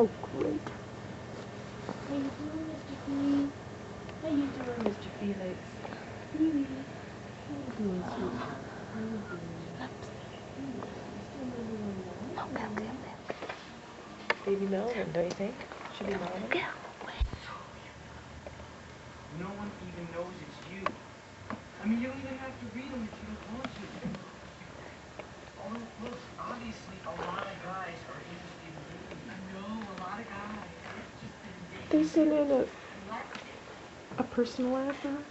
Oh, great. How you doing, Mr. Felix? How you doing, Mr. Felix? Really? How you doing, sweetheart? How you doing? No, Bill. Baby Melvin, don't you think? Should be Melvin. Yeah. No one even knows it's you. I mean, you don't even have to read them if you don't want to. Oh, look, obviously a lot of guys are interested in dating you. I know, a lot of guys are interested in dating you. They sent in a personal ad for her.